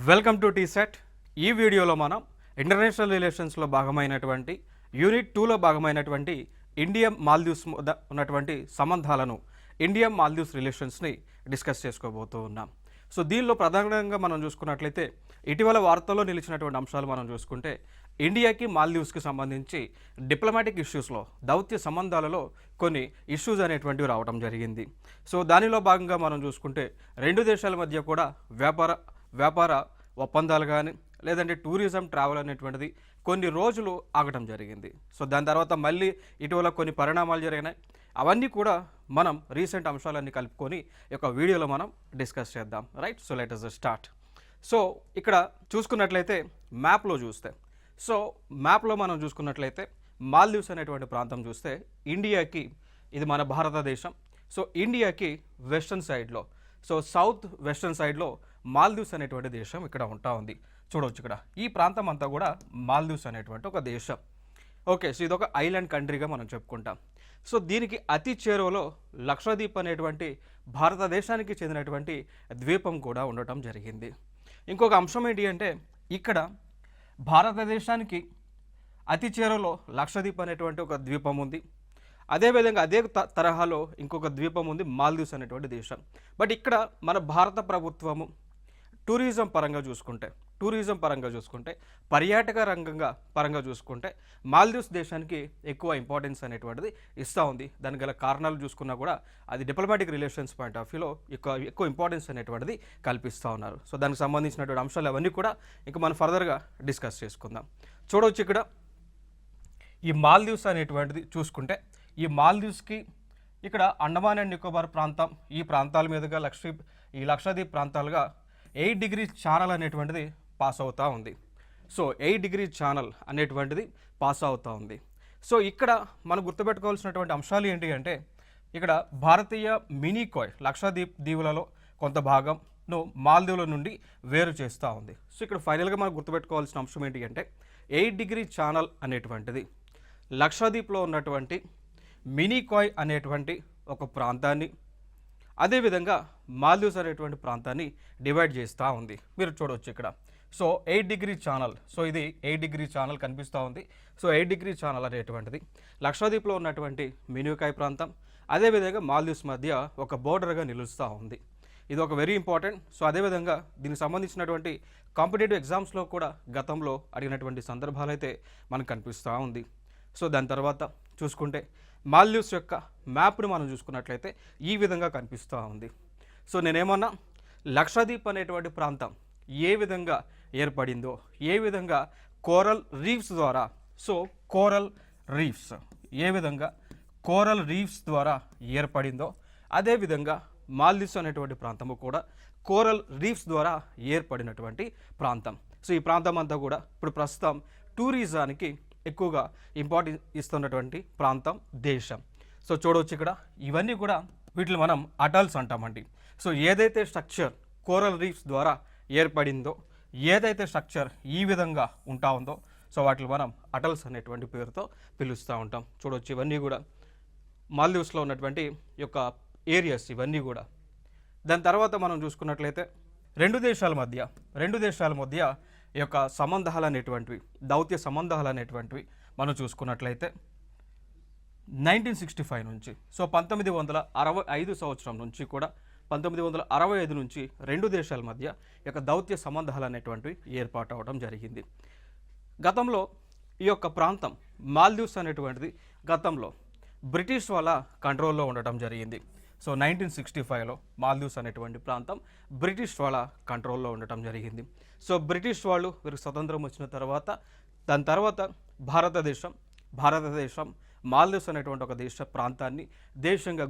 Welcome to టీసెట్. ఈ వీడియోలో మనం ఇంటర్నేషనల్ రిలేషన్స్లో భాగమైనటువంటి యూనిట్ 2లో భాగమైనటువంటి ఇండియా మాల్దీవ్స్ ఉన్నటువంటి సంబంధాలను ఇండియా మాల్దీవ్స్ రిలేషన్స్ని డిస్కస్ చేసుకోబోతూ ఉన్నాం. సో దీనిలో ప్రధానంగా మనం చూసుకున్నట్లయితే ఇటీవల వార్తల్లో నిలిచినటువంటి అంశాలు మనం చూసుకుంటే ఇండియాకి మాల్దీవ్స్కి సంబంధించి డిప్లొమాటిక్ ఇష్యూస్లో దౌత్య సంబంధాలలో కొన్ని ఇష్యూస్ అనేటువంటివి రావడం జరిగింది. సో దానిలో భాగంగా మనం చూసుకుంటే రెండు దేశాల మధ్య కూడా వ్యాపార ఒప్పందాలు కానీ లేదంటే టూరిజం ట్రావెల్ అనేటువంటిది కొన్ని రోజులు ఆగటం జరిగింది. సో దాని తర్వాత మళ్ళీ ఇటీవల కొన్ని పరిణామాలు జరిగినాయి. అవన్నీ కూడా మనం రీసెంట్ అంశాలన్నీ కలుపుకొని ఒక వీడియోలో మనం డిస్కస్ చేద్దాం. Right, so let us start. So ఇక్కడ చూసుకున్నట్లయితే మ్యాప్లో మనం చూసుకున్నట్లయితే మాల్దీవ్స్ అనేటువంటి ప్రాంతం చూస్తే ఇండియాకి ఇది మన భారతదేశం. సో ఇండియాకి వెస్టర్న్ సైడ్లో, సో సౌత్ వెస్టర్న్ సైడ్లో మాల్దీవ్స్ అనేటువంటి దేశం ఇక్కడ ఉంటా ఉంది. చూడవచ్చు ఇక్కడ ఈ ప్రాంతం అంతా కూడా మాల్దీవ్స్ అనేటువంటి ఒక దేశం. ఓకే, సో ఇది ఒక ఐలాండ్ కంట్రీగా మనం చెప్పుకుంటాం. సో దీనికి అతి చేరువలో లక్షద్వీప్ అనేటువంటి భారతదేశానికి చెందినటువంటి ద్వీపం కూడా ఉండటం జరిగింది. ఇంకొక అంశం ఏంటి అంటే ఇక్కడ భారతదేశానికి అతి చేరువలో లక్షద్వీప్ అనేటువంటి ఒక ద్వీపం ఉంది. అదేవిధంగా అదే తరహాలో ఇంకొక ద్వీపం ఉంది మాల్దీవ్స్ అనేటువంటి దేశం. బట్ ఇక్కడ మన భారత ప్రభుత్వము టూరిజం పరంగా చూసుకుంటే పర్యాటక పరంగా చూసుకుంటే మాల్దీవ్స్ దేశానికి ఎక్కువ ఇంపార్టెన్స్ అనేటువంటిది ఇస్తూ ఉంది. దానికి గల కారణాలు చూసుకున్నా కూడా అది డిప్లొమాటిక్ రిలేషన్స్ పాయింట్ ఆఫ్ వ్యూలో ఎక్కువ ఇంపార్టెన్స్ అనేటువంటిది కల్పిస్తూ ఉన్నారు. సో దానికి సంబంధించినటువంటి అంశాలు అవన్నీ కూడా ఇంకా మనం ఫర్దర్గా డిస్కస్ చేసుకుందాం. చూడవచ్చు ఇక్కడ ఈ మాల్దీవ్స్ అనేటువంటిది చూసుకుంటే ఈ మాల్దీవ్స్కి ఇక్కడ అండమాన్ అండ్ నికోబార్ ప్రాంతం, ఈ ప్రాంతాల మీదుగా లక్షద్వీప్ ప్రాంతాలుగా 8 డిగ్రీ ఛానల్ అనేటువంటిది పాస్ అవుతూ ఉంది. సో 8 డిగ్రీ ఛానల్ అనేటువంటిది పాస్ అవుతూ ఉంది. సో ఇక్కడ మనం గుర్తుపెట్టుకోవాల్సినటువంటి అంశాలు ఏంటి అంటే ఇక్కడ భారతీయ మినీకాయ్ లక్షద్వీప్ దీవులలో కొంత భాగంను మాల్దీవుల నుండి వేరు చేస్తూ ఉంది. సో ఇక్కడ ఫైనల్గా మనం గుర్తుపెట్టుకోవాల్సిన అంశం ఏంటి అంటే 8 డిగ్రీ ఛానల్ అనేటువంటిది లక్షద్వీప్లో ఉన్నటువంటి మినీకాయ్ అనేటువంటి ఒక ప్రాంతాన్ని, అదేవిధంగా మాల్దీవ్స్ అనేటువంటి ప్రాంతాన్ని డివైడ్ చేస్తూ ఉంది. మీరు చూడవచ్చు ఇక్కడ. సో 8 డిగ్రీ ఛానల్, సో ఇది 8 డిగ్రీ ఛానల్ కనిపిస్తూ ఉంది. సో 8 డిగ్రీ ఛానల్ అనేటువంటిది లక్షద్వీప్లో ఉన్నటువంటి మినీకాయ్ ప్రాంతం, అదేవిధంగా మాల్దీవ్స్ మధ్య ఒక బోర్డర్గా నిలుస్తూ ఉంది. ఇది ఒక వెరీ ఇంపార్టెంట్. సో అదేవిధంగా దీనికి సంబంధించినటువంటి కాంపిటేటివ్ ఎగ్జామ్స్లో కూడా గతంలో అడిగినటువంటి సందర్భాలు అయితే మనకు కనిపిస్తూ ఉంది. సో దాని తర్వాత చూసుకుంటే మాల్దీవ్స్ యొక్క మ్యాప్ను మనం చూసుకున్నట్లయితే ఈ విధంగా కనిపిస్తూ ఉంది. సో నేనేమన్నా లక్షద్వీప్ అనేటువంటి ప్రాంతం ఏ విధంగా ఏర్పడిందో, ఏ విధంగా కోరల్ రీఫ్స్ ద్వారా, సో కోరల్ రీఫ్స్ ద్వారా ఏర్పడిందో అదేవిధంగా మాల్దీవ్స్ అనేటువంటి ప్రాంతము కూడా కోరల్ రీఫ్స్ ద్వారా ఏర్పడినటువంటి ప్రాంతం. సో ఈ ప్రాంతం అంతా కూడా ఇప్పుడు ప్రస్తుతం టూరిజానికి ఎక్కువగా ఇంపార్టెన్స్ ఇస్తున్నటువంటి ప్రాంతం, దేశం. సో చూడవచ్చు ఇక్కడ ఇవన్నీ కూడా వీటిని మనం అటల్స్ అంటామండి. సో ఏదైతే స్ట్రక్చర్ కోరల్ రీఫ్స్ ద్వారా ఏర్పడిందో, ఏదైతే స్ట్రక్చర్ ఈ విధంగా ఉంటా ఉందో, సో వాటిని మనం అటల్స్ అనేటువంటి పేరుతో పిలుస్తూ ఉంటాం. చూడవచ్చు ఇవన్నీ కూడా మాల్దీవ్స్లో ఉన్నటువంటి యొక్క ఏరియాస్ ఇవన్నీ కూడా. దాని తర్వాత మనం చూసుకున్నట్లయితే రెండు దేశాల మధ్య ఈ యొక్క సంబంధాలు అనేటువంటివి, దౌత్య సంబంధాలు అనేటువంటివి మనం చూసుకున్నట్లయితే 1965 నుంచి, సో 1965 సంవత్సరం నుంచి కూడా 1965 నుంచి రెండు దేశాల మధ్య ఈ యొక్క దౌత్య సంబంధాలు అనేటువంటివి ఏర్పాటు అవడం జరిగింది. గతంలో ఈ యొక్క ప్రాంతం మాల్దీవ్స్ అనేటువంటిది గతంలో బ్రిటిష్ వాళ్ళ కంట్రోల్లో ఉండటం జరిగింది. సో 1965లో మాల్దీవ్స్ అనేటువంటి ప్రాంతం బ్రిటిష్ వాళ్ళ కంట్రోల్లో ఉండటం జరిగింది. సో బ్రిటిష్ వాళ్ళు వీరికి స్వతంత్రం వచ్చిన తర్వాత దాని తర్వాత భారతదేశం మాల్దీవ్స్ అనేటువంటి ఒక ప్రాంతాన్ని దేశంగా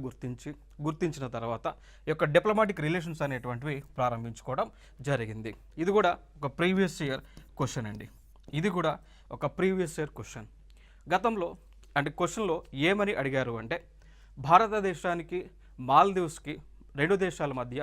గుర్తించిన తర్వాత ఈ యొక్క డిప్లొమాటిక్ రిలేషన్స్ అనేటువంటివి ప్రారంభించుకోవడం జరిగింది. ఇది కూడా ఒక ప్రీవియస్ ఇయర్ క్వశ్చన్ అండి. గతంలో అంటే క్వశ్చన్లో ఏమని అడిగారు అంటే భారతదేశానికి మాల్దీవ్స్కి రెండు దేశాల మధ్య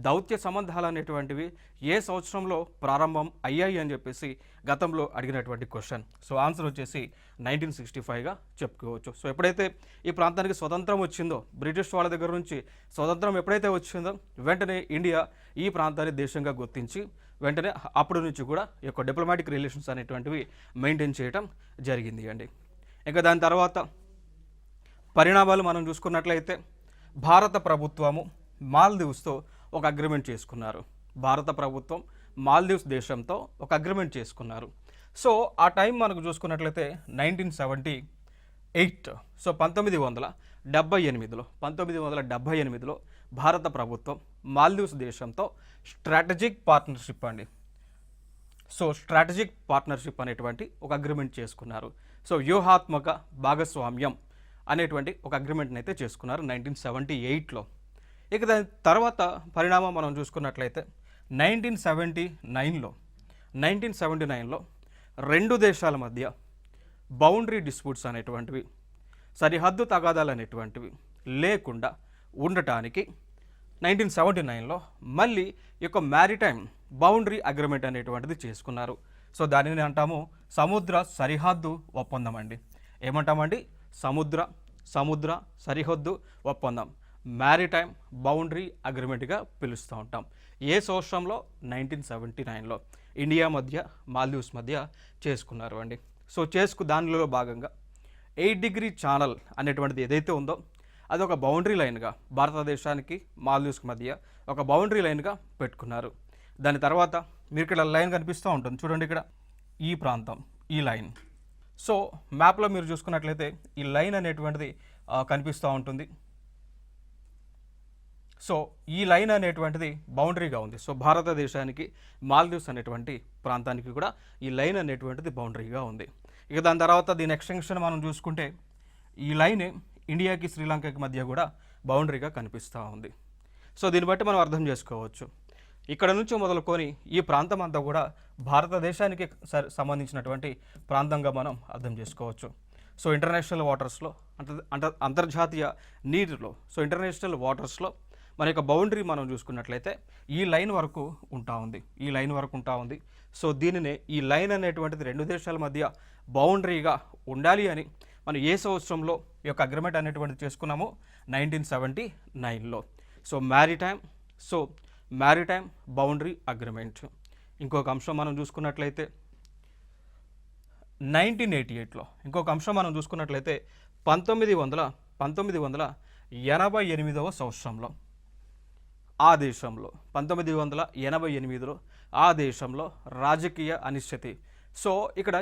దౌత్య సంబంధాలు అనేటువంటివి ఏ సంవత్సరంలో ప్రారంభం అయ్యాయి అని చెప్పేసి గతంలో అడిగినటువంటి క్వశ్చన్. సో ఆన్సర్ వచ్చేసి 1965గా చెప్పుకోవచ్చు. సో ఎప్పుడైతే ఈ ప్రాంతానికి స్వతంత్రం వచ్చిందో, బ్రిటిష్ వాళ్ళ దగ్గర నుంచి స్వతంత్రం ఎప్పుడైతే వచ్చిందో వెంటనే ఇండియా ఈ ప్రాంతాన్ని దేశంగా గుర్తించి వెంటనే అప్పటి నుంచి కూడా ఈ యొక్క డిప్లొమాటిక్ రిలేషన్స్ అనేటువంటివి మెయింటైన్ చేయటం జరిగింది అండి. ఇంకా దాని తర్వాత పరిణామాలు మనం చూసుకున్నట్లయితే భారత ప్రభుత్వము మాల్దీవ్స్తో ఒక అగ్రిమెంట్ చేసుకున్నారు. భారత ప్రభుత్వం మాల్దీవ్స్ దేశంతో ఒక అగ్రిమెంట్ చేసుకున్నారు. సో ఆ టైం మనకు చూసుకున్నట్లయితే 1978, సో 1978లో భారత ప్రభుత్వం మాల్దీవ్స్ దేశంతో స్ట్రాటజిక్ పార్ట్నర్షిప్ అండి, సో స్ట్రాటజిక్ పార్ట్నర్షిప్ అనేటువంటి ఒక అగ్రిమెంట్ చేసుకున్నారు. సో వ్యూహాత్మక భాగస్వామ్యం అనేటువంటి ఒక అగ్రిమెంట్ని అయితే చేసుకున్నారు 1978లో. ఇక దాని తర్వాత పరిణామం మనం చూసుకున్నట్లయితే 1979లో రెండు దేశాల మధ్య బౌండరీ డిస్ప్యూట్స్ అనేటువంటివి, సరిహద్దు తగాదాలు అనేటువంటివి లేకుండా ఉండటానికి 1979లో మళ్ళీ ఈ యొక్క మ్యారిటైమ్ బౌండరీ అగ్రిమెంట్ అనేటువంటిది చేసుకున్నారు. సో దానిని అంటాము సముద్ర సరిహద్దు ఒప్పందం అండి. ఏమంటామండి? సముద్ర సరిహద్దు ఒప్పందం, మ్యారిటైమ్ బౌండరీ అగ్రిమెంట్గా పిలుస్తూ ఉంటాం. ఏ సంవత్సరంలో? 1979లో ఇండియా మధ్య మాల్దీవ్స్ మధ్య చేసుకున్నారు అండి. సో దానిలో భాగంగా 8 డిగ్రీ ఛానల్ అనేటువంటిది ఏదైతే ఉందో అది ఒక బౌండరీ లైన్గా భారతదేశానికి మాల్దీవ్స్కి మధ్య ఒక బౌండరీ లైన్గా పెట్టుకున్నారు. దాని తర్వాత మీరు ఇక్కడ లైన్ కనిపిస్తూ ఉంటుంది చూడండి, ఇక్కడ ఈ ప్రాంతం, ఈ లైన్. సో మ్యాప్లో మీరు చూసుకున్నట్లయితే ఈ లైన్ అనేటువంటిది కనిపిస్తూ ఉంటుంది. సో ఈ లైన్ అనేటువంటిది బౌండరీగా ఉంది. సో భారతదేశానికి మాల్దీవ్స్ అనేటువంటి ప్రాంతానికి కూడా ఈ లైన్ అనేటువంటిది బౌండరీగా ఉంది. ఇక దాని తర్వాత దీని ఎక్స్టెన్షన్ మనం చూసుకుంటే ఈ లైన్ ఇండియాకి శ్రీలంకకి మధ్య కూడా బౌండరీగా కనిపిస్తూ ఉంది. సో దీన్ని బట్టి మనం అర్థం చేసుకోవచ్చు, ఇక్కడ నుంచి మొదలుకొని ఈ ప్రాంతం అంతా కూడా భారతదేశానికి సంబంధించినటువంటి ప్రాంతంగా మనం అర్థం చేసుకోవచ్చు. సో ఇంటర్నేషనల్ వాటర్స్లో అంతర్జాతీయ నీటిలో, సో ఇంటర్నేషనల్ వాటర్స్లో మన యొక్క బౌండరీ మనం చూసుకున్నట్లయితే ఈ లైన్ వరకు ఉంటా ఉంది. సో దీనినే ఈ లైన్ అనేటువంటిది రెండు దేశాల మధ్య బౌండరీగా ఉండాలి అని మనం ఏ సంవత్సరంలో ఈ యొక్క అగ్రిమెంట్ అనేటువంటిది చేసుకున్నామో 1979లో. So maritime boundary agreement. ఇంకొక అంశం మనం చూసుకున్నట్లయితే 1988లో 1988వ సంవత్సరంలో ఆ దేశంలో 1988లో ఆ దేశంలో రాజకీయ అనిశ్చితి, సో ఇక్కడ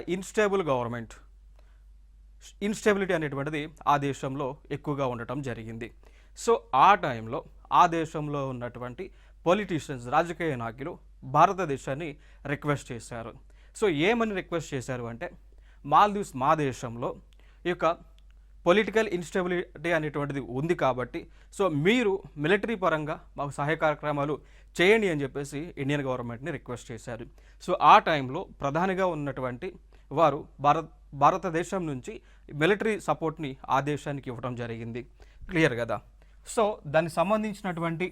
ఇన్స్టెబిలిటీ అనేటువంటిది ఆ దేశంలో ఎక్కువగా ఉండటం జరిగింది. సో ఆ టైంలో ఆ దేశంలో ఉన్నటువంటి పొలిటీషియన్స్, రాజకీయ నాయకులు భారతదేశాన్ని రిక్వెస్ట్ చేశారు. సో ఏమని రిక్వెస్ట్ చేశారు అంటే, మాల్దీవ్స్ మా దేశంలో ఈ యొక్క పొలిటికల్ ఇన్స్టెబిలిటీ అనేటువంటిది ఉంది కాబట్టి సో మీరు మిలిటరీ పరంగా మాకు సహాయ కార్యక్రమాలు చేయండి అని చెప్పేసి ఇండియన్ గవర్నమెంట్ని రిక్వెస్ట్ చేశారు. సో ఆ టైంలో ప్రధానిగా ఉన్నటువంటి వారు భారతదేశం నుంచి మిలిటరీ సపోర్ట్ని ఆ దేశానికి ఇవ్వడం జరిగింది. క్లియర్ కదా? సో దానికి సంబంధించినటువంటి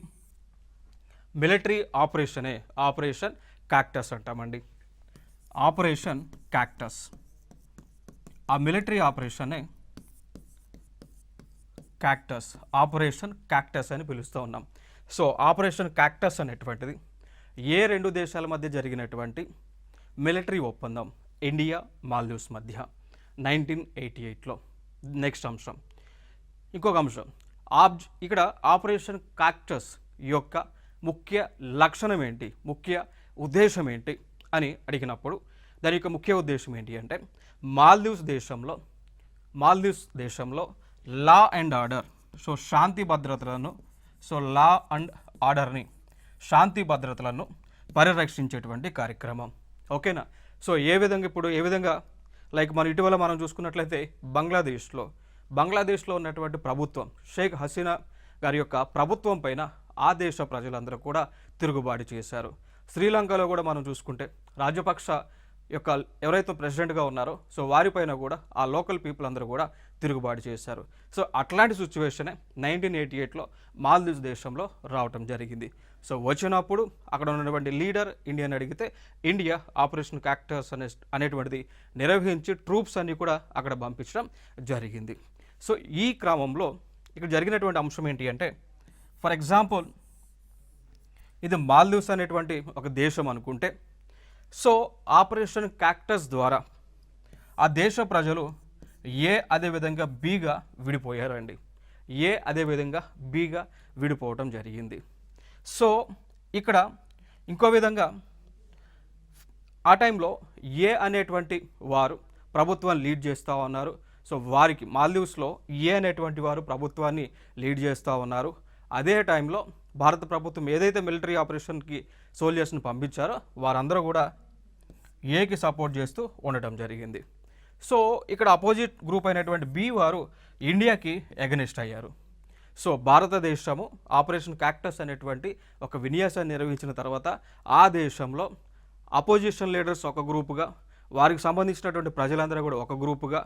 మిలిటరీ ఆపరేషన్ క్యాక్టస్ అంటామండి. ఆపరేషన్ క్యాక్టస్, ఆ మిలిటరీ ఆపరేషన్ క్యాక్టస్ అని పిలుస్తూ ఉన్నాం. సో ఆపరేషన్ క్యాక్టస్ అనేటువంటిది ఏ రెండు దేశాల మధ్య జరిగినటువంటి మిలిటరీ ఒప్పందం ఇండియా మాల్దీవ్స్ మధ్య 1988లో. నెక్స్ట్ అంశం, ఇంకొక అంశం, ఇక్కడ ఆపరేషన్ క్యాక్టస్ యొక్క ముఖ్య లక్షణం ఏంటి, ముఖ్య ఉద్దేశం ఏంటి అని అడిగినప్పుడు దాని యొక్క ముఖ్య ఉద్దేశం ఏంటి అంటే మాల్దీవ్స్ దేశంలో లా అండ్ ఆర్డర్, సో శాంతి భద్రతలను, సో లా అండ్ ఆర్డర్ని, శాంతి భద్రతలను పరిరక్షించేటువంటి కార్యక్రమం. ఓకేనా? సో ఏ విధంగా లైక్ మనం ఇటీవల మనం చూసుకున్నట్లయితే బంగ్లాదేశ్లో ఉన్నటువంటి ప్రభుత్వం, షేక్ హసీనా గారి యొక్క ప్రభుత్వం పైన ఆ దేశ ప్రజలందరూ కూడా తిరుగుబాటు చేశారు. శ్రీలంకలో కూడా మనం చూసుకుంటే రాజపక్ష యొక్క ఎవరైతే ప్రెసిడెంట్గా ఉన్నారో సో వారిపైన కూడా ఆ లోకల్ పీపుల్ అందరూ కూడా తిరుగుబాటు చేశారు. సో అట్లాంటి సిచ్యువేషనే 1988లో మాల్దీవ్స్ దేశంలో రావటం జరిగింది. సో వచ్చినప్పుడు అక్కడ ఉన్నటువంటి లీడర్ ఇండియాని అడిగితే ఇండియా ఆపరేషన్ క్యాక్టస్ అనేటువంటిది నిర్వహించి ట్రూప్స్ అన్ని కూడా అక్కడ పంపించడం జరిగింది. సో ఈ క్రమంలో ఇక్కడ జరిగినటువంటి అంశం ఏంటి అంటే, ఫర్ ఎగ్జాంపుల్ ఇది మాల్దీవ్స్ అనేటువంటి ఒక దేశం అనుకుంటే సో ఆపరేషన్ క్యాక్టస్ ద్వారా ఆ దేశ ప్రజలు ఏ అదేవిధంగా బీగా విడిపోయారండి. ఏ అదేవిధంగా బీగా విడిపోవటం జరిగింది. సో ఇక్కడ ఇంకో విధంగా ఆ టైంలో ఏ అనేటువంటి వారు ప్రభుత్వాన్ని లీడ్ చేస్తూ ఉన్నారు. సో వారికి మాల్దీవ్స్లో ఏ అనేటువంటి వారు ప్రభుత్వాన్ని లీడ్ చేస్తూ ఉన్నారు. అదే టైంలో భారత ప్రభుత్వం ఏదైతే మిలిటరీ ఆపరేషన్కి సోల్జర్స్ని పంపించారో వారందరూ కూడా ఏకి సపోర్ట్ చేస్తూ ఉండటం జరిగింది. సో ఇక్కడ అపోజిట్ గ్రూప్ అయినటువంటి బి వారు ఇండియాకి ఎగనిస్ట్ అయ్యారు. సో భారతదేశము ఆపరేషన్ క్యాక్టస్ అనేటువంటి ఒక విన్యాసాన్ని నిర్వహించిన తర్వాత ఆ దేశంలో అపోజిషన్ లీడర్స్ ఒక గ్రూపుగా, వారికి సంబంధించినటువంటి ప్రజలందరూ కూడా ఒక గ్రూపుగా,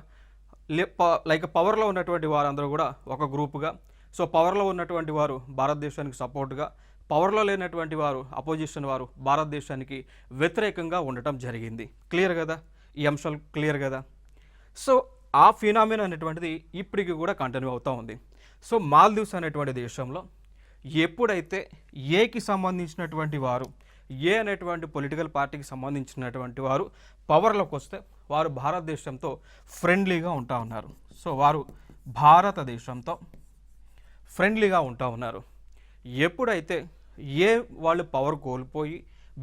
లైక్ పవర్లో ఉన్నటువంటి వారందరూ కూడా ఒక గ్రూపుగా, సో పవర్లో ఉన్నటువంటి వారు భారతదేశానికి సపోర్ట్గా, పవర్లో లేనటువంటి వారు అపోజిషన్ వారు భారతదేశానికి వ్యతిరేకంగా ఉండటం జరిగింది. క్లియర్ కదా? ఈ అంశాలు క్లియర్ కదా? సో ఆ ఫినామినా అనేటువంటిది ఇప్పటికి కూడా కంటిన్యూ అవుతూ ఉంది. సో మాల్దీవ్స్ అనేటువంటి దేశంలో ఎప్పుడైతే ఏకి సంబంధించినటువంటి వారు, ఏ అనేటువంటి పొలిటికల్ పార్టీకి సంబంధించినటువంటి వారు పవర్లోకి వస్తే వారు భారతదేశంతో ఫ్రెండ్లీగా ఉంటా ఉన్నారు. సో వారు భారతదేశంతో ఫ్రెండ్లీగా ఉంటా ఉన్నారు. ఎప్పుడైతే ఏ వాళ్ళు పవర్ కోల్పోయి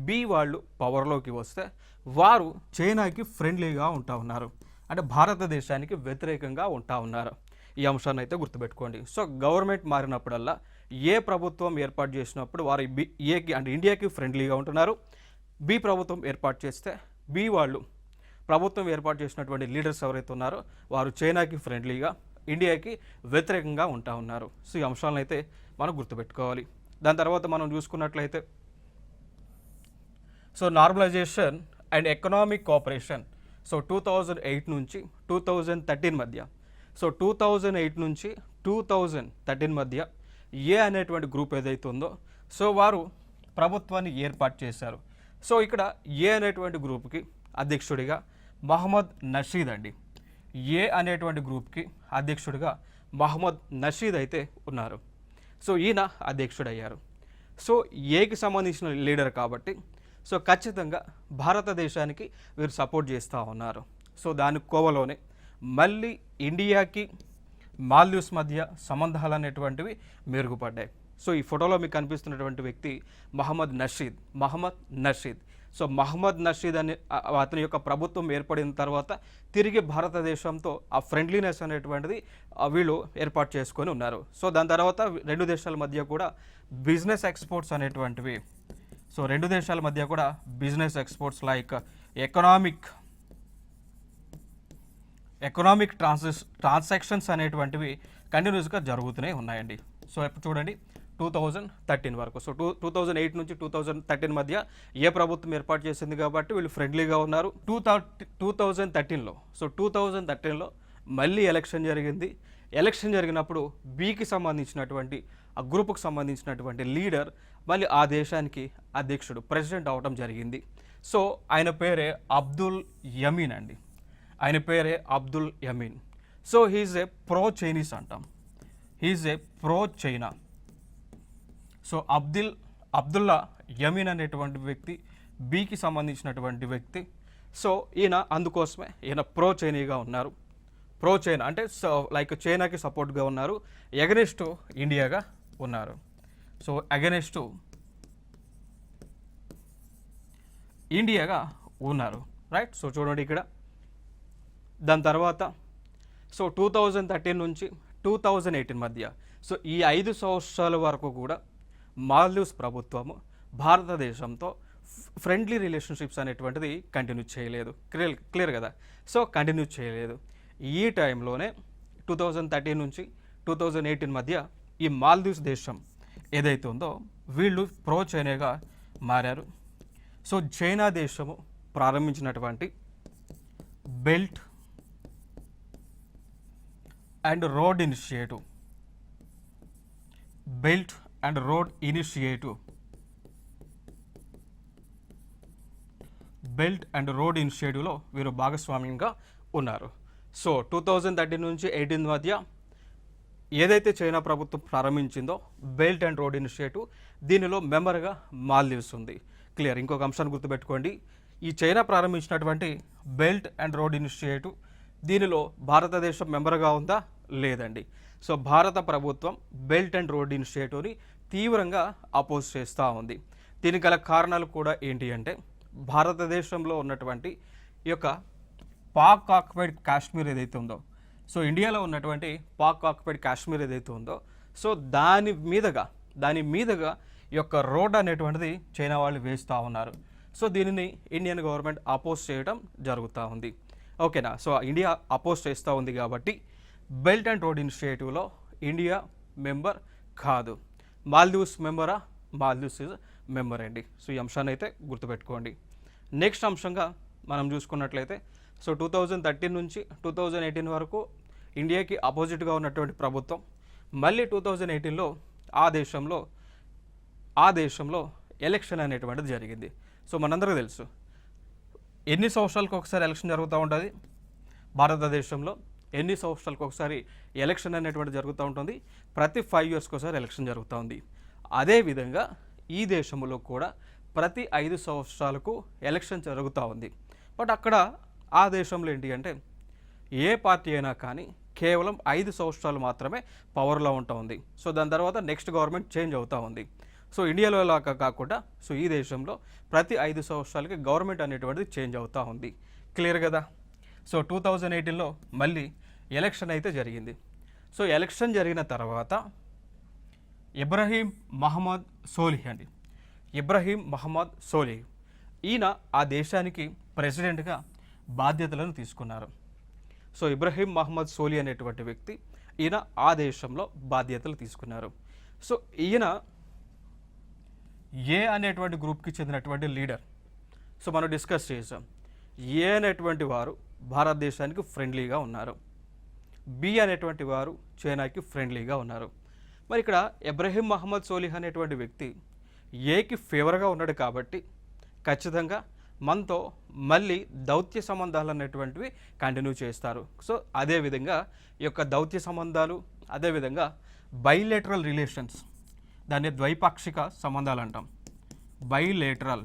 బి వాళ్ళు పవర్లోకి వస్తే వారు చైనాకి ఫ్రెండ్లీగా ఉంటా ఉన్నారు, అంటే భారతదేశానికి వ్యతిరేకంగా ఉంటా ఉన్నారు. ఈ అంశాన్ని అయితే గుర్తుపెట్టుకోండి. సో గవర్నమెంట్ మారినప్పుడల్లా ఏ ప్రభుత్వం ఏర్పాటు చేసినప్పుడు వారు ఏకి అంటే ఇండియాకి ఫ్రెండ్లీగా ఉంటున్నారు. బి ప్రభుత్వం ఏర్పాటు చేస్తే బి వాళ్ళు ప్రభుత్వం ఏర్పాటు చేసినటువంటి లీడర్స్ ఎవరైతే ఉన్నారో వారు చైనాకి ఫ్రెండ్లీగా, ఇండియాకి వ్యతిరేకంగా ఉంటా ఉన్నారు. సో ఈ అంశాలను అయితే మనం గుర్తుపెట్టుకోవాలి. దాని తర్వాత మనం చూసుకున్నట్లయితే so normalisation and economic cooperation. So 2008 నుంచి 2013 మధ్య, సో 2008 నుంచి 2013 మధ్య ఏ అనేటువంటి గ్రూప్ ఏదైతే ఉందో సో వారు ప్రభుత్వాన్ని ఏర్పాటు చేశారు. సో ఇక్కడ ఏ అనేటువంటి గ్రూప్కి అధ్యక్షుడిగా మహమ్మద్ నషీద్ అండి. ఏ అనేటువంటి గ్రూప్కి అధ్యక్షుడిగా మహమ్మద్ నషీద్ అయితే ఉన్నారు. సో ఈయన అధ్యక్షుడయ్యారు. సో ఏకి సంబంధించిన లీడర్ కాబట్టి సో ఖచ్చితంగా భారతదేశానికి వీరు సపోర్ట్ చేస్తూ ఉన్నారు. సో దాని కోవలోనే మళ్ళీ ఇండియాకి మాల్దీవ్స్ మధ్య సంబంధాలు అనేటువంటివి మెరుగుపడ్డాయి. సో ఈ ఫోటోలో మీకు కనిపిస్తున్నటువంటి వ్యక్తి మహమ్మద్ నషీద్. సో మహమ్మద్ నషీద్ అనే అతని యొక్క ప్రభుత్వం ఏర్పడిన తర్వాత తిరిగి భారతదేశంతో ఆ ఫ్రెండ్లీనెస్ అనేటువంటిది వీళ్ళు ఏర్పాటు చేసుకొని ఉన్నారు. సో దాని తర్వాత రెండు దేశాల మధ్య కూడా బిజినెస్ ఎక్స్పోర్ట్స్ అనేటువంటివి, సో రెండు దేశాల మధ్య కూడా business exports like economic transactions అనేటువంటివి కంటిన్యూస్గా జరుగుతూనే ఉన్నాయండి. సో ఇప్పుడు చూడండి 2013 వరకు, సో 2008 నుంచి 2013 మధ్య ఏ ప్రభుత్వం ఏర్పాటు చేసింది కాబట్టి వీళ్ళు ఫ్రెండ్లీగా ఉన్నారు. 2013లో సో 2013లో మళ్ళీ ఎలక్షన్ జరిగింది. ఎలక్షన్ జరిగినప్పుడు బీకి సంబంధించినటువంటి ఆ గ్రూప్కి సంబంధించినటువంటి లీడర్ మళ్ళీ ఆ దేశానికి అధ్యక్షుడు ప్రెసిడెంట్ అవడం జరిగింది. సో ఆయన పేరే అబ్దుల్ యమీన్ అండి. ఆయన పేరే Abdulla Yameen. So he is a pro Chinese అంటాం, he is a pro China. So Abdulla Yameen అనేటువంటి వ్యక్తి బీకి సంబంధించినటువంటి వ్యక్తి. సో ఈయన అందుకోసమే ఈయన ప్రో చైనీగా ఉన్నారు. ప్రో చైనా అంటే లైక్ చైనాకి సపోర్ట్గా ఉన్నారు, ఎగనెస్ట్ ఇండియాగా ఉన్నారు. సో అగెనెస్ట్ ఇండియాగా ఉన్నారు, రైట్. సో చూడండి ఇక్కడ. దాని తర్వాత సో 2013 నుంచి 2018 మధ్య, సో ఈ 5 సంవత్సరాల వరకు కూడా మాల్దీవ్స్ ప్రభుత్వము భారతదేశంతో ఫ్రెండ్లీ రిలేషన్షిప్స్ అనేటువంటిది కంటిన్యూ చేయలేదు. క్లియర్ కదా? సో కంటిన్యూ చేయలేదు. ఈ టైంలోనే 2013 నుంచి 2018 మధ్య ఈ మాల్దీవ్స్ దేశం ఏదైతే ఉందో వీళ్ళు ప్రో చైనాగా మారారు. సో చైనా దేశము ప్రారంభించినటువంటి belt and road initiative, belt and road initiative, belt and road ఇనిషియేటివ్లో వీరు భాగస్వామ్యంగా ఉన్నారు. సో 2013 నుంచి 18 మధ్య ఏదైతే చైనా ప్రభుత్వం ప్రారంభించిందో బెల్ట్ అండ్ రోడ్ ఇనిషియేటివ్, దీనిలో మెంబర్గా మాల్దీవ్స్ ఉంది. క్లియర్. ఇంకొక అంశాన్ని గుర్తుపెట్టుకోండి, ఈ చైనా ప్రారంభించినటువంటి బెల్ట్ అండ్ రోడ్ ఇనిషియేటివ్ దీనిలో భారతదేశం మెంబర్గా ఉందా? లేదండి. సో భారత ప్రభుత్వం బెల్ట్ అండ్ రోడ్ ఇనిషియేటివ్ని తీవ్రంగా అపోజ్ చేస్తూ ఉంది. దీనికి గల కారణాలు కూడా ఏంటి అంటే, భారతదేశంలో ఉన్నటువంటి ఈ యొక్క పాక్ ఆక్యుపైడ్ కాశ్మీర్ ఏదైతే ఉందో, సో ఇండియాలో ఉన్నటువంటి పాక్ ఆక్యుపైడ్ కాశ్మీర్ ఏదైతే ఉందో, సో దాని మీదగా ఈ యొక్క రోడ్ అనేటువంటిది చైనా వాళ్ళు వేస్తూ ఉన్నారు. సో దీనిని ఇండియన్ గవర్నమెంట్ అపోజ్ చేయడం జరుగుతూ ఉంది. ఓకేనా? సో ఇండియా అపోజ్ చేస్తూ ఉంది కాబట్టి బెల్ట్ అండ్ రోడ్ ఇనిషియేటివ్లో ఇండియా మెంబర్ కాదు. మాల్దీవ్స్ మెంబరా? మాల్దీవ్స్ ఇస్ మెంబర్ అండి. సో ఈ అంశాన్ని అయితే గుర్తుపెట్టుకోండి. నెక్స్ట్ అంశంగా మనం చూసుకున్నట్లయితే, సో 2013 నుంచి 2018 వరకు ఇండియాకి అపోజిట్గా ఉన్నటువంటి ప్రభుత్వం మళ్ళీ 2018లో ఆ దేశంలో ఎలక్షన్ అనేటువంటిది జరిగింది. సో మనందరికీ తెలుసు ఎన్ని సంవత్సరాలకు ఒకసారి ఎలక్షన్ జరుగుతూ ఉంటుంది భారతదేశంలో, ఎన్ని సంవత్సరాలకు ఒకసారి ఎలక్షన్ అనేటువంటి జరుగుతూ ఉంటుంది, ప్రతి 5 ఇయర్స్కి ఒకసారి ఎలక్షన్ జరుగుతూ ఉంది. అదేవిధంగా ఈ దేశంలో కూడా ప్రతి 5 సంవత్సరాలకు ఎలక్షన్ జరుగుతూ ఉంది. బట్ అక్కడ ఆ దేశంలో ఏంటి అంటే, ఏ పార్టీ అయినా కానీ కేవలం 5 సంవత్సరాలు మాత్రమే పవర్లో ఉంటా ఉంది. సో దాని తర్వాత నెక్స్ట్ గవర్నమెంట్ చేంజ్ అవుతూ ఉంది. సో ఇండియాలో లాగా కాకుండా సో ఈ దేశంలో ప్రతి 5 సంవత్సరాలకి గవర్నమెంట్ అనేటువంటిది చేంజ్ అవుతూ ఉంది. క్లియర్ కదా? సో 2018లో మళ్ళీ ఎలక్షన్ అయితే జరిగింది. సో ఎలక్షన్ జరిగిన తర్వాత ఇబ్రహీం మహమ్మద్ సోలిహ్ అండి, ఇబ్రహీం మహమ్మద్ సోలిహ్ ఈయన ఆ దేశానికి ప్రెసిడెంట్గా బాధ్యతలను తీసుకున్నారు. సో ఇబ్రహీం మహమ్మద్ సోలి అనేటువంటి వ్యక్తి ఈయన ఆ దేశంలో బాధ్యతలు తీసుకున్నారు. సో ఈయన ఏ అనేటువంటి గ్రూప్కి చెందినటువంటి లీడర్. సో మనం డిస్కస్ చేసాం. ఏ అనేటువంటి వారు భారతదేశానికి ఫ్రెండ్లీగా ఉన్నారు, బి అనేటువంటి వారు చైనాకి ఫ్రెండ్లీగా ఉన్నారు. మరి ఇక్కడ ఇబ్రహీం మహమ్మద్ సోలిహ్ అనేటువంటి వ్యక్తి ఏకి ఫేవర్గా ఉన్నాడు కాబట్టి ఖచ్చితంగా మనతో మళ్ళీ దౌత్య సంబంధాలు అనేటువంటివి కంటిన్యూ చేస్తారు. సో అదేవిధంగా ఈ యొక్క దౌత్య సంబంధాలు, అదేవిధంగా బైలేటరల్ రిలేషన్స్, దాన్ని ద్వైపాక్షిక సంబంధాలు అంటాం. బైలేటరల్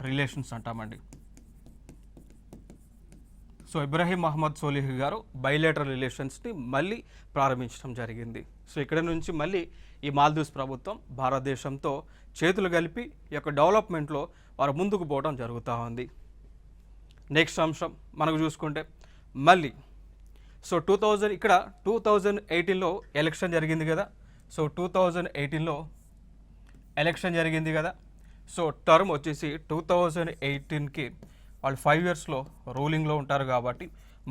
రిలేషన్స్ అంటామండి. సో ఇబ్రహీం మహమ్మద్ సోలిహ్ గారు బైలేటరల్ రిలేషన్స్ని మళ్ళీ ప్రారంభించడం జరిగింది. సో ఇక్కడ నుంచి మళ్ళీ ఈ మాల్దీవ్స్ ప్రభుత్వం భారతదేశంతో చేతులు కలిపి ఈ యొక్క డెవలప్మెంట్లో వారు ముందుకు పోవడం జరుగుతూ ఉంది. నెక్స్ట్ అంశం మనకు చూసుకుంటే మళ్ళీ సో 2018లో ఎలక్షన్ జరిగింది కదా. సో 2018లో ఎలక్షన్ జరిగింది కదా. సో టర్మ్ వచ్చేసి 2018కి వాళ్ళు 5 ఇయర్స్లో రూలింగ్లో ఉంటారు కాబట్టి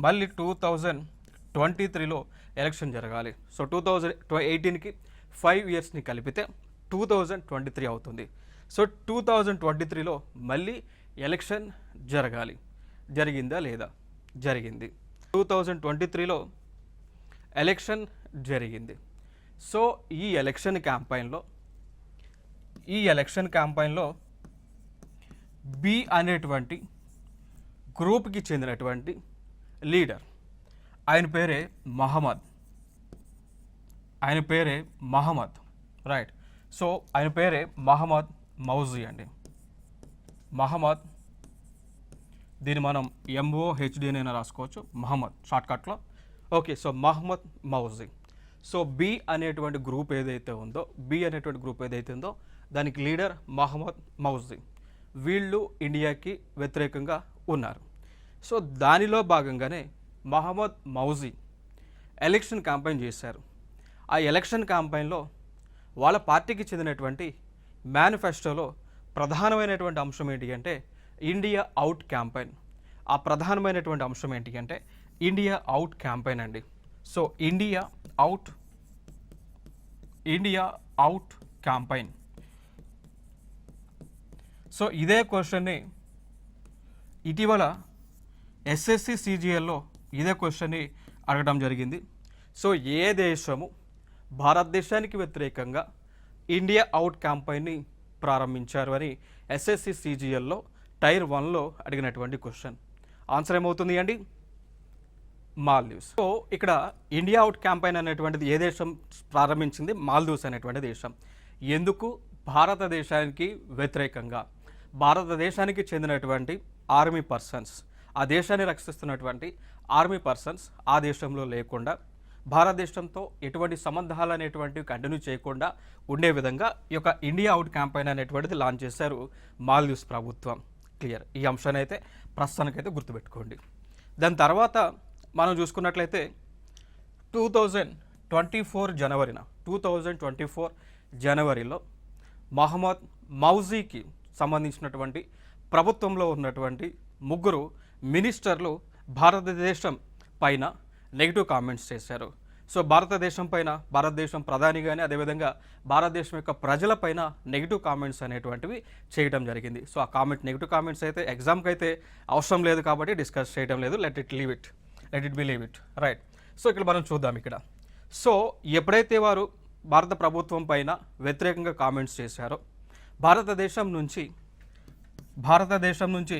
మళ్ళీ 2023లో ఎలక్షన్ జరగాలి. సో 2018కి 5 ఇయర్స్ని కలిపితే 2023 అవుతుంది. సో 2023లో మళ్ళీ ఎలక్షన్ జరగాలి. జరిగిందా లేదా? జరిగింది. 2023లో ఎలక్షన్ జరిగింది. సో ఈ ఎలక్షన్ క్యాంపైన్లో బి అనేటువంటి గ్రూప్కి చెందినటువంటి లీడర్, ఆయన పేరే మహమ్మద్, రైట్. సో ఆయన పేరే మహమ్మద్ మౌజీ అండి. మహమ్మద్, దీన్ని మనం MOHD అయినా రాసుకోవచ్చు, మహమ్మద్ షార్ట్కట్లో. Okay, so Mohammed Mauji. So B అనేటువంటి గ్రూప్ ఏదైతే ఉందో దానికి లీడర్ మహమ్మద్ మౌజీ. వీళ్ళు ఇండియాకి వ్యతిరేకంగా ఉన్నారు. సో దానిలో భాగంగానే మహమ్మద్ మౌజీ ఎలక్షన్ క్యాంపెయిన్ చేశారు. ఆ ఎలక్షన్ క్యాంపెయిన్లో వాళ్ళ పార్టీకి చెందినటువంటి మేనిఫెస్టోలో ప్రధానమైనటువంటి అంశం ఏంటి అంటే ఇండియా అవుట్ క్యాంపెయిన్. ఆ ప్రధానమైనటువంటి అంశం ఏంటి అంటే ఇండియా అవుట్ క్యాంపెయిన్ అండి. So India out campaign. So ఇదే క్వశ్చన్ని ఇటీవల SSC CGLలో ఇదే క్వశ్చన్ని అడగడం జరిగింది. సో ఏ దేశము భారతదేశానికి వ్యతిరేకంగా ఇండియా అవుట్ క్యాంపెయిన్ని ప్రారంభించారు అని SSC CGLలో టైర్ 1లో అడిగినటువంటి క్వశ్చన్. ఆన్సర్ ఏమవుతుంది అండి? మాల్దీవ్స్. సో ఇక్కడ ఇండియా అవుట్ క్యాంపెయిన్ అనేటువంటిది ఏ దేశం ప్రారంభించింది? మాల్దీవ్స్ అనేటువంటి దేశం. ఎందుకు? భారతదేశానికి వ్యతిరేకంగా. భారతదేశానికి చెందినటువంటి ఆర్మీ పర్సన్స్, ఆ దేశాన్ని రక్షిస్తున్నటువంటి ఆర్మీ పర్సన్స్ ఆ దేశంలో లేకుండా భారతదేశంతో ఎటువంటి సంబంధాలు అనేటువంటివి కంటిన్యూ చేయకుండా ఉండే విధంగా ఈ యొక్క ఇండియా అవుట్ క్యాంపెయిన్ అనేటువంటిది లాంచ్ చేశారు మాల్దీవ్స్ ప్రభుత్వం. క్లియర్. ఈ అంశాన్ని అయితే ప్రస్తుతానికైతే గుర్తుపెట్టుకోండి. దాని తర్వాత మనం చూసుకున్నట్లయితే 2024 జనవరిలో మహమ్మద్ మౌజీకి సంబంధించినటువంటి ప్రభుత్వంలో ఉన్నటువంటి ముగ్గురు మినిస్టర్లు భారతదేశం పైన నెగిటివ్ కామెంట్స్ చేశారు. సో భారతదేశం పైన, భారతదేశం ప్రధాని కానీ అదేవిధంగా భారతదేశం యొక్క ప్రజలపైన నెగిటివ్ కామెంట్స్ అనేటువంటివి చేయడం జరిగింది. సో ఆ నెగిటివ్ కామెంట్స్ అయితే ఎగ్జామ్కి అయితే అవసరం లేదు కాబట్టి డిస్కస్ చేయడం లేదు. Let it be leave it right. So ఇక్కడ మనం చూద్దాం. ఇక్కడ సో ఎప్పుడైతే వారు భారత ప్రభుత్వం పైన వ్యతిరేకంగా కామెంట్స్ చేశారో భారతదేశం నుంచి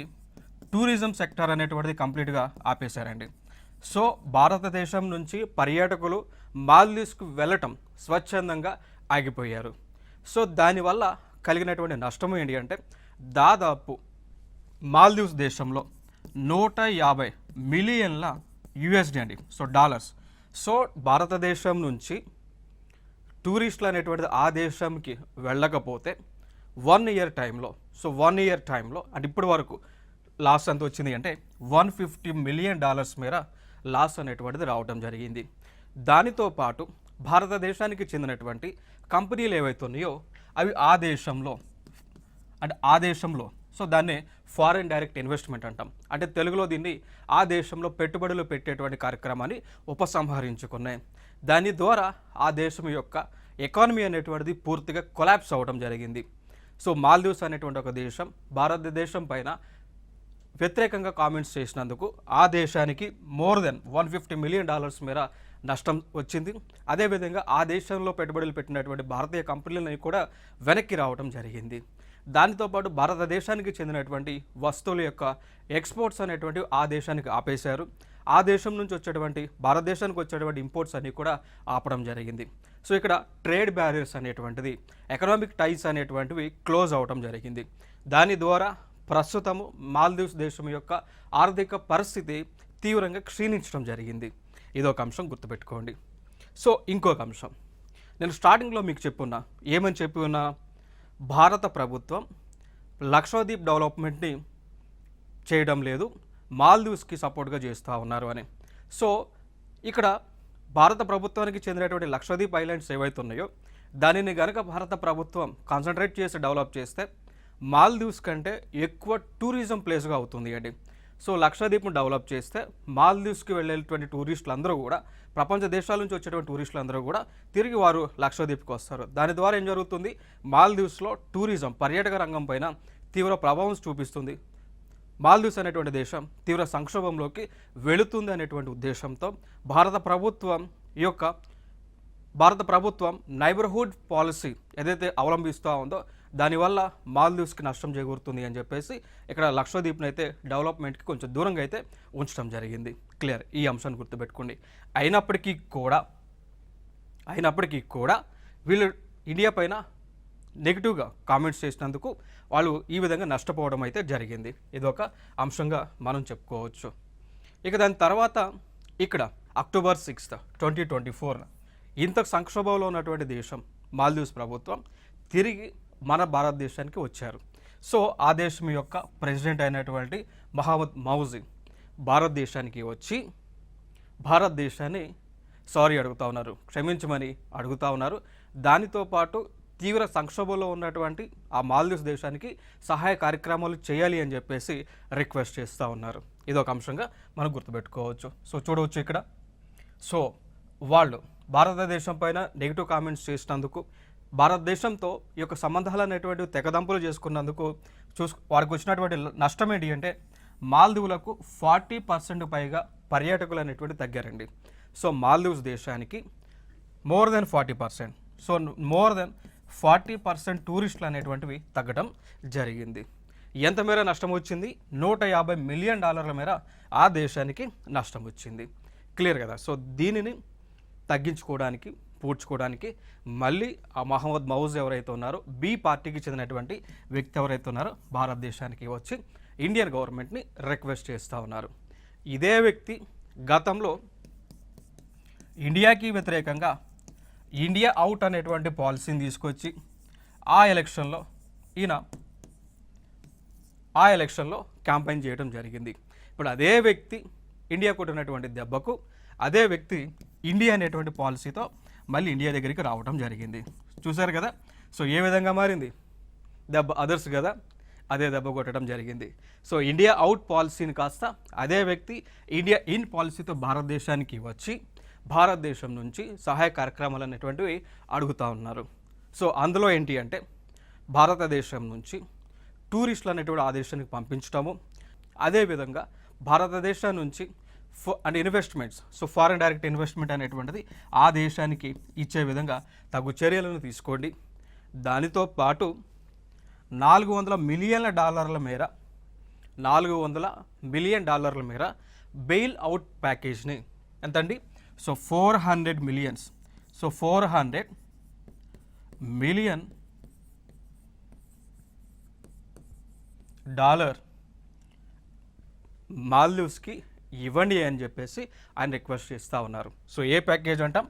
టూరిజం సెక్టర్ అనేటువంటిది కంప్లీట్గా ఆపేశారండి. సో భారతదేశం నుంచి పర్యాటకులు మాల్దీవ్స్కు వెళ్ళటం స్వచ్ఛందంగా ఆగిపోయారు. సో దానివల్ల కలిగినటువంటి నష్టం ఏంటి అంటే దాదాపు మాల్దీవ్స్ దేశంలో 150 మిలియన్ల యుఎస్డి అండి, సో డాలర్స్. సో భారతదేశం నుంచి టూరిస్టులు అనేటువంటిది ఆ దేశంకి వెళ్ళకపోతే 1 ఇయర్ టైంలో అంటే ఇప్పటి వరకు లాస్ ఎంత వచ్చింది అంటే $150 మిలియన్ మేర లాస్ అనేటువంటిది రావడం జరిగింది. దానితో పాటు భారతదేశానికి చెందినటువంటి కంపెనీలు ఏవైతే ఉన్నాయో అవి ఆ దేశంలో సో దాన్నే ఫారెన్ డైరెక్ట్ ఇన్వెస్ట్మెంట్ అంటాం. అంటే తెలుగులో దీన్ని ఆ దేశంలో పెట్టుబడులు పెట్టేటువంటి కార్యక్రమాన్ని ఉపసంహరించుకున్నాయి. దాని ద్వారా ఆ దేశం యొక్క ఎకానమీ అనేటువంటిది పూర్తిగా కొలాప్స్ అవ్వడం జరిగింది. సో మాల్దీవ్స్ అనేటువంటి ఒక దేశం భారతదేశం పైన వ్యతిరేకంగా కామెంట్స్ చేసినందుకు ఆ దేశానికి మోర్ దెన్ $150 మిలియన్ మేర నష్టం వచ్చింది. అదేవిధంగా ఆ దేశంలో పెట్టుబడులు పెట్టినటువంటి భారతీయ కంపెనీలని కూడా వెనక్కి రావడం జరిగింది. దానితో పాటు భారతదేశానికి చెందినటువంటి వస్తువుల యొక్క ఎక్స్పోర్ట్స్ అనేటువంటివి ఆ దేశానికి ఆపేశారు. ఆ దేశం నుంచి వచ్చేటువంటి భారతదేశానికి వచ్చేటువంటి ఇంపోర్ట్స్ అన్నీ కూడా ఆపడం జరిగింది. సో ఇక్కడ ట్రేడ్ బ్యారియర్స్ అనేటువంటిది, ఎకనామిక్ టైస్ అనేటువంటివి క్లోజ్ అవడం జరిగింది. దాని ద్వారా ప్రస్తుతము మాల్దీవ్స్ దేశం యొక్క ఆర్థిక పరిస్థితి తీవ్రంగా క్షీణించడం జరిగింది. ఇదొక అంశం గుర్తుపెట్టుకోండి. సో ఇంకొక అంశం నేను స్టార్టింగ్లో మీకు చెప్పి ఉన్నా భారత ప్రభుత్వం లక్షద్వీప్ డెవలప్మెంట్ని చేయడం లేదు, మాల్దీవ్స్కి సపోర్ట్గా చేస్తూ ఉన్నారు అని. సో ఇక్కడ భారత ప్రభుత్వానికి చెందినటువంటి లక్షద్వీప్ ఐలాండ్స్ ఏవైతే ఉన్నాయో దానిని కనుక భారత ప్రభుత్వం కాన్సన్ట్రేట్ చేసి డెవలప్ చేస్తే మాల్దీవ్స్ కంటే ఎక్కువ టూరిజం ప్లేస్గా అవుతుంది అండి. సో లక్షద్వీప్ను డెవలప్ చేస్తే మాల్దీవ్స్కి వెళ్ళేటువంటి టూరిస్టులు అందరూ కూడా, ప్రపంచ దేశాల నుంచి వచ్చేటువంటి టూరిస్టులు అందరూ కూడా తిరిగి వారు లక్షద్వీప్కి వస్తారు. దాని ద్వారా ఏం జరుగుతుంది, మాల్దీవ్స్లో టూరిజం పర్యాటక రంగం పైన తీవ్ర ప్రభావం చూపిస్తుంది. మాల్దీవ్స్ అనేటువంటి దేశం తీవ్ర సంక్షోభంలోకి వెళుతుంది అనేటువంటి ఉద్దేశంతో భారత ప్రభుత్వం నైబర్హుడ్ పాలసీ ఏదైతే అవలంబిస్తూ ఉందో దానివల్ల మాల్దీవ్స్కి నష్టం చేకూరుతుంది అని చెప్పేసి ఇక్కడ లక్షద్వీప్ని అయితే డెవలప్మెంట్కి కొంచెం దూరంగా అయితే ఉంచడం జరిగింది. క్లియర్. ఈ అంశాన్ని గుర్తుపెట్టుకోండి. అయినప్పటికీ కూడా వీళ్ళు ఇండియా పైన నెగిటివ్గా కామెంట్స్ చేసినందుకు వాళ్ళు ఈ విధంగా నష్టపోవడం అయితే జరిగింది. ఇదొక అంశంగా మనం చెప్పుకోవచ్చు. ఇక దాని తర్వాత ఇక్కడ October 6, 2024 ఇంత సంక్షోభంలో ఉన్నటువంటి దేశం మాల్దీవ్స్ ప్రభుత్వం తిరిగి మన భారతదేశానికి వచ్చారు. సో ఆ దేశం యొక్క ప్రెసిడెంట్ అయినటువంటి మహమ్మద్ మౌజీ భారతదేశానికి వచ్చి భారతదేశాన్ని క్షమించమని అడుగుతూ ఉన్నారు. దానితో పాటు తీవ్ర సంక్షోభంలో ఉన్నటువంటి ఆ మాల్దీవ్స్ దేశానికి సహాయ కార్యక్రమాలు చేయాలి అని చెప్పేసి రిక్వెస్ట్ చేస్తూ ఉన్నారు. ఇదొక అంశంగా మనం గుర్తుపెట్టుకోవచ్చు. సో చూడవచ్చు ఇక్కడ. సో వాళ్ళు భారతదేశం పైన నెగిటివ్ కామెంట్స్ చేసినందుకు, భారతదేశంతో ఈ యొక్క సంబంధాలు అనేటువంటి తెగదంపులు చేసుకున్నందుకు వారికి వచ్చినటువంటి నష్టం ఏంటి అంటే మాల్దీవులకు 40% పైగా పర్యాటకులు అనేటువంటి తగ్గారండి. సో మాల్దీవ్స్ దేశానికి మోర్ దెన్ 40% టూరిస్టులు అనేటువంటివి తగ్గడం జరిగింది. ఎంత మేర నష్టం వచ్చింది? $150 మిలియన్ మేర ఆ దేశానికి నష్టం వచ్చింది. క్లియర్ కదా. సో దీనిని తగ్గించుకోవడానికి పూడ్చుకోవడానికి మళ్ళీ ఆ మహమ్మద్ మౌజ్ ఎవరైతే ఉన్నారో బి పార్టీకి చెందినటువంటి వ్యక్తి ఎవరైతే ఉన్నారో భారతదేశానికి వచ్చి ఇండియన్ గవర్నమెంట్ని రిక్వెస్ట్ చేస్తూ ఉన్నారు. ఇదే వ్యక్తి గతంలో ఇండియాకి వ్యతిరేకంగా ఇండియా అవుట్ అనేటువంటి పాలసీని తీసుకొచ్చి ఆ ఎలక్షన్లో క్యాంపెయిన్ చేయడం జరిగింది. ఇప్పుడు అదే వ్యక్తి ఇండియా కొట్టినటువంటి దెబ్బకు అదే వ్యక్తి ఇండియా అనేటువంటి పాలసీతో మళ్ళీ ఇండియా దగ్గరికి రావడం జరిగింది. చూశారు కదా. సో ఏ విధంగా మారింది దెబ్బ, అదర్స్ కదా, అదే దెబ్బ కొట్టడం జరిగింది. సో ఇండియా అవుట్ పాలసీని కాస్త అదే వ్యక్తి ఇండియా ఇన్ పాలసీతో భారతదేశానికి వచ్చి భారతదేశం నుంచి సహాయ కార్యక్రమాలు అనేటువంటివి అడుగుతూ ఉన్నారు. సో అందులో ఏంటి అంటే భారతదేశం నుంచి టూరిస్టులు అనేటువంటి ఆ దేశానికి పంపించడము, అదేవిధంగా భారతదేశం నుంచి and investments, so foreign direct investment అనేటువంటిది ఆ దేశానికి ఇచ్చే విధంగా తగు చర్యలను తీసుకోండి. దానితో పాటు $400 మిలియన్ మేర బెయిల్ అవుట్ ప్యాకేజ్ని ఎంతండి, సో $400 మిలియన్స్, సో $400 మిలియన్ మాల్దీవ్స్కి ఇవ్వండి అని చెప్పేసి ఆయన రిక్వెస్ట్ చేస్తూ ఉన్నారు. సో ఏ ప్యాకేజ్ అంటాం,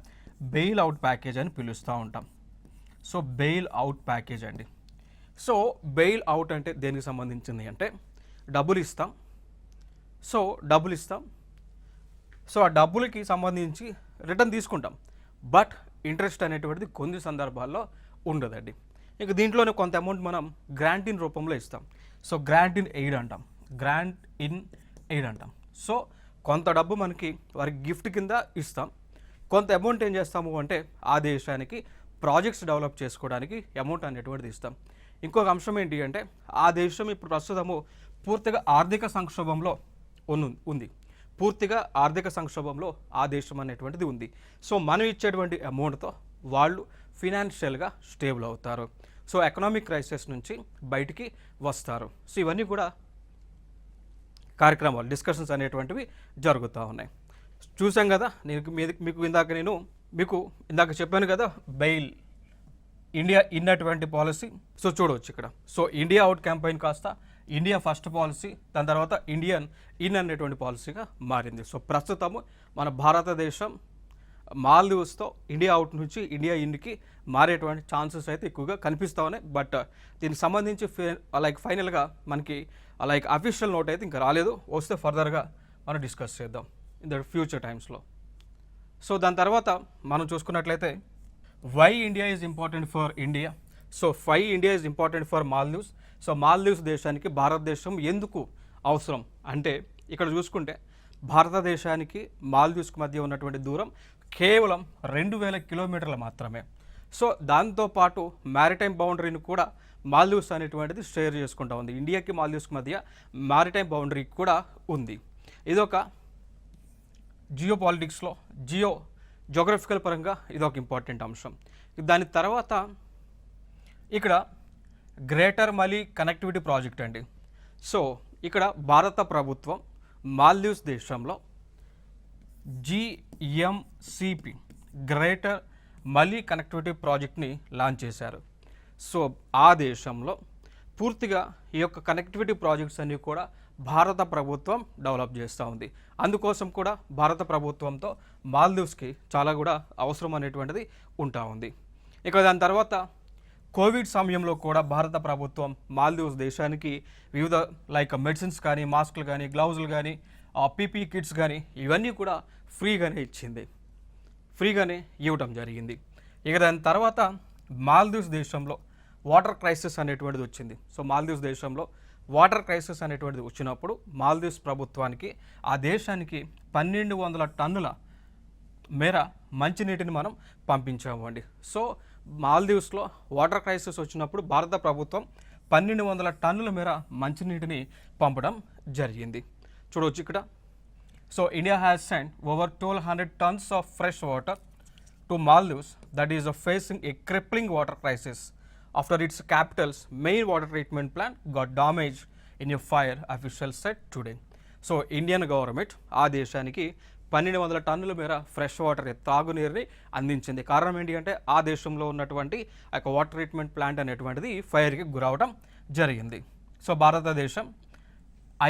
బెయిల్ అవుట్ ప్యాకేజ్ అని పిలుస్తూ ఉంటాం. సో బెయిల్ అవుట్ ప్యాకేజ్ అండి. సో బెయిల్ అవుట్ అంటే దేనికి సంబంధించింది అంటే డబ్బులు ఇస్తాం. సో ఆ డబ్బులకి సంబంధించి రిటర్న్ తీసుకుంటాం, బట్ ఇంట్రెస్ట్ అనేటువంటిది కొన్ని సందర్భాల్లో ఉండదండి. ఇక దీంట్లోనే కొంత అమౌంట్ మనం గ్రాంట్ ఇన్ రూపంలో ఇస్తాం. సో గ్రాంట్ ఇన్ ఎయిడ్ అంటాం. సో కొంత డబ్బు మనకి వారికి గిఫ్ట్ కింద ఇస్తాం, కొంత అమౌంట్ ఏం చేస్తాము అంటే ఆ దేశానికి ప్రాజెక్ట్స్ డెవలప్ చేసుకోవడానికి అమౌంట్ అనేటువంటిది ఇస్తాం. ఇంకొక అంశం ఏంటి అంటే ఆ దేశం ఇప్పుడు ప్రస్తుతము పూర్తిగా ఆర్థిక సంక్షోభంలో ఉంది. ఆ దేశం అనేటువంటిది ఉంది. సో మనం ఇచ్చేటువంటి అమౌంట్తో వాళ్ళు ఫినాన్షియల్గా స్టేబుల్ అవుతారు. సో ఎకనామిక్ క్రైసిస్ నుంచి బయటికి వస్తారు. సో ఇవన్నీ కూడా కార్యక్రమాలు, డిస్కషన్స్ అనేటువంటివి జరుగుతూ ఉన్నాయి. చూసాం కదా. మీకు ఇందాక చెప్పాను కదా, బెయిల్ ఇండియా ఇన్ అటువంటి పాలసీ. సో చూడవచ్చు ఇక్కడ. సో ఇండియా అవుట్ క్యాంపెయిన్ కాస్త ఇండియా ఫస్ట్ పాలసీ, దాని తర్వాత ఇండియన్ ఇన్ అనేటువంటి పాలసీగా మారింది. సో ప్రస్తుతము మన భారతదేశం మాల్దీవ్స్తో ఇండియా అవుట్ నుంచి ఇండియా ఇన్కి మారేటువంటి ఛాన్సెస్ అయితే ఎక్కువగా కనిపిస్తూ ఉన్నాయి. బట్ దీనికి సంబంధించి ఫైనల్గా మనకి అఫీషియల్ నోట్ అయితే ఇంకా రాలేదు. వస్తే ఫర్దర్గా మనం డిస్కస్ చేద్దాం ఇన్ ద ఫ్యూచర్ టైమ్స్లో. సో దాని తర్వాత మనం చూసుకున్నట్లయితే why India is important for India. So India is important for Maldives. So Maldives దేశానికి భారతదేశం ఎందుకు అవసరం అంటే ఇక్కడ చూసుకుంటే భారతదేశానికి మాల్దీవ్స్కి మధ్య ఉన్నటువంటి దూరం కేవలం 2000 కిలోమీటర్లు మాత్రమే. సో దాంతోపాటు మ్యారిటైమ్ బౌండరీని కూడా మాల్దీవ్స్ అనేటువంటిది షేర్ చేసుకుంటూ ఉంది. ఇండియాకి మాల్దీవ్స్కి మధ్య మ్యారిటైమ్ బౌండరీ కూడా ఉంది. ఇదొక జియోపాలిటిక్స్లో జోగ్రఫికల్ పరంగా ఇదొక ఇంపార్టెంట్ అంశం. దాని తర్వాత ఇక్కడ గ్రేటర్ మలీ కనెక్టివిటీ ప్రాజెక్ట్ అండి. సో ఇక్కడ భారత ప్రభుత్వం మాల్దీవ్స్ దేశంలో GMCP గ్రేటర్ మలీ కనెక్టివిటీ ప్రాజెక్ట్ని లాంచ్ చేశారు. సో ఆ దేశంలో పూర్తిగా ఈ యొక్క కనెక్టివిటీ ప్రాజెక్ట్స్ అన్నీ కూడా భారత ప్రభుత్వం డెవలప్ చేస్తూ ఉంది. అందుకోసం కూడా భారత ప్రభుత్వంతో మాల్దీవ్స్కి చాలా కూడా అవసరం అనేటువంటిది ఉంటా ఉంది. ఇక దాని తర్వాత కోవిడ్ సమయంలో కూడా భారత ప్రభుత్వం మాల్దీవ్స్ దేశానికి వివిధ మెడిసిన్స్ కానీ, మాస్కులు కానీ, గ్లౌజులు కానీ, PPE కిట్స్ కానీ ఇవన్నీ కూడా ఫ్రీగానే ఇవ్వడం జరిగింది. ఇక దాని తర్వాత మాల్దీవ్స్ దేశంలో వాటర్ క్రైసిస్ అనేటువంటిది వచ్చింది. సో మాల్దీవ్స్ దేశంలో వాటర్ క్రైసిస్ అనేటువంటిది వచ్చినప్పుడు మాల్దీవ్స్ ప్రభుత్వానికి ఆ దేశానికి 1200 టన్నుల మేర మంచినీటిని మనం పంపించాము అండి. సో మాల్దీవ్స్లో వాటర్ క్రైసిస్ వచ్చినప్పుడు భారత ప్రభుత్వం 1200 టన్నుల మేర మంచినీటిని పంపడం జరిగింది. చూడవచ్చు ఇక్కడ. So India has send over 1200 tons of fresh water to Maldives that is facing a crippling water crisis after its capital's main water treatment plant got damaged in a fire, officials said today. So Indian government ఆ దేశానికి 1200 టన్నుల మేర fresh water తాగునీరుని అందించింది. కారణం ఏంటి అంటే ఆ దేశంలో ఉన్నటువంటి ఆ యొక్క వాటర్ ట్రీట్మెంట్ ప్లాంట్ అనేటువంటిది ఫైర్కి గురవడం జరిగింది. సో భారతదేశం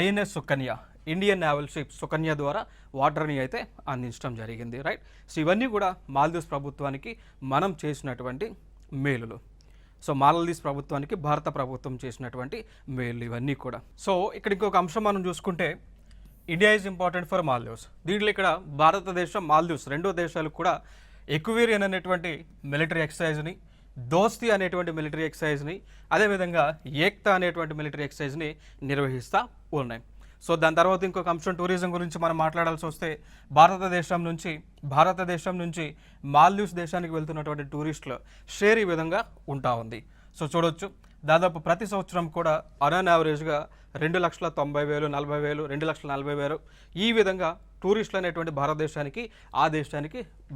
INS Sukanya, Indian naval ship Sukanya ద్వారా వాటర్ని అయితే అందించడం జరిగింది. రైట్. సో ఇవన్నీ కూడా మాల్దీవ్స్ ప్రభుత్వానికి మనం చేసినటువంటి మేలులు. సో మాల్దీవ్స్ ప్రభుత్వానికి భారత ప్రభుత్వం చేసినటువంటి మేలు ఇవన్నీ కూడా. సో ఇక్కడ ఇంకొక అంశం మనం చూసుకుంటే India is important for Maldives. దీంట్లో ఇక్కడ భారతదేశం మాల్దీవ్స్ రెండో దేశాలకు కూడా ఎక్వేరియన్ అనేటువంటి మిలిటరీ ఎక్సర్సైజ్ని, దోస్తీ అనేటువంటి మిలిటరీ ఎక్సర్సైజ్ని, అదేవిధంగా ఏక్తా అనేటువంటి మిలిటరీ ఎక్సర్సైజ్ని నిర్వహిస్తూ ఉన్నాయి. సో దాని తర్వాత ఇంకొక అంశం టూరిజం గురించి మనం మాట్లాడాల్సి వస్తే భారతదేశం నుంచి మాల్దీవ్స్ దేశానికి వెళ్తున్నటువంటి టూరిస్టుల షేర్ ఈ విధంగా ఉంటా ఉంది. సో చూడొచ్చు, దాదాపు ప్రతి సంవత్సరం కూడా ఆన్ యావరేజ్గా 2,90,000, 40,000, 2,40,000 ఈ విధంగా టూరిస్టులు అనేటువంటి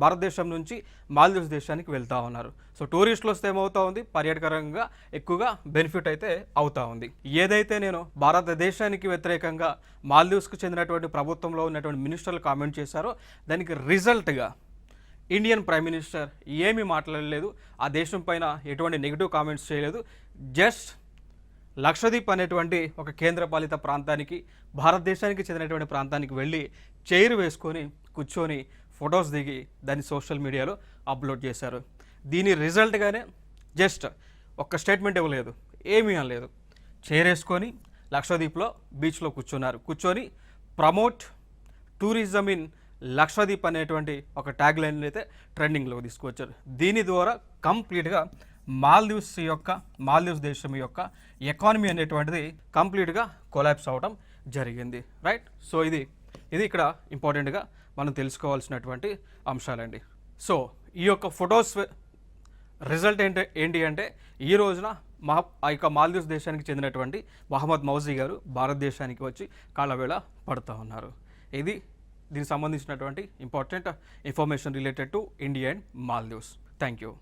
భారతదేశం నుంచి మాల్దీవ్స్ దేశానికి వెళ్తూ ఉన్నారు. సో టూరిస్టులు వస్తే ఏమవుతా ఉంది, పర్యాటకరంగా ఎక్కువగా బెనిఫిట్ అయితే అవుతా ఉంది. ఏదైతే నేను భారతదేశానికి వ్యతిరేకంగా మాల్దీవ్స్కు చెందినటువంటి ప్రభుత్వంలో ఉన్నటువంటి మినిస్టర్లు కామెంట్ చేశారో దానికి రిజల్ట్గా ఇండియన్ ప్రైమ్ మినిస్టర్ ఏమీ మాట్లాడలేదు, ఆ దేశం పైన ఎటువంటి నెగిటివ్ కామెంట్స్ చేయలేదు. జస్ట్ లక్షద్వీప్ అనేటువంటి ఒక కేంద్రపాలిత ప్రాంతానికి, భారతదేశానికి చెందినటువంటి ప్రాంతానికి వెళ్ళి చైర్ వేసుకొని కూర్చొని ఫొటోస్ దిగి దాన్ని సోషల్ మీడియాలో అప్లోడ్ చేశారు. దీని రిజల్ట్గానే జస్ట్ ఒక్క స్టేట్మెంట్ ఇవ్వలేదు, ఏమీ అనలేదు. చైర్ వేసుకొని లక్షద్వీప్లో బీచ్లో కూర్చొని ప్రమోట్ టూరిజం ఇన్ లక్షద్వీప్ అనేటువంటి ఒక ట్యాగ్ లైన్ అయితే ట్రెండింగ్లో తీసుకొచ్చారు. దీని ద్వారా కంప్లీట్గా మాల్దీవ్స్ దేశం యొక్క ఎకానమీ అనేటువంటిది కంప్లీట్గా కొలాప్స్ అవడం జరిగింది. రైట్. సో ఇది ఇక్కడ ఇంపార్టెంట్గా మనం తెలుసుకోవాల్సినటువంటి అంశాలండి. సో ఈ యొక్క ఫొటోస్ రిజల్ట్ ఏంటి అంటే ఈ రోజున ఆ యొక్క మాల్దీవ్స్ దేశానికి చెందినటువంటి మహమ్మద్ మౌజీ గారు భారతదేశానికి వచ్చి కాళ్ళవేళ పడుతూ ఉన్నారు. దీనికి సంబంధించినటువంటి important information related to India and Maldives. Thank you.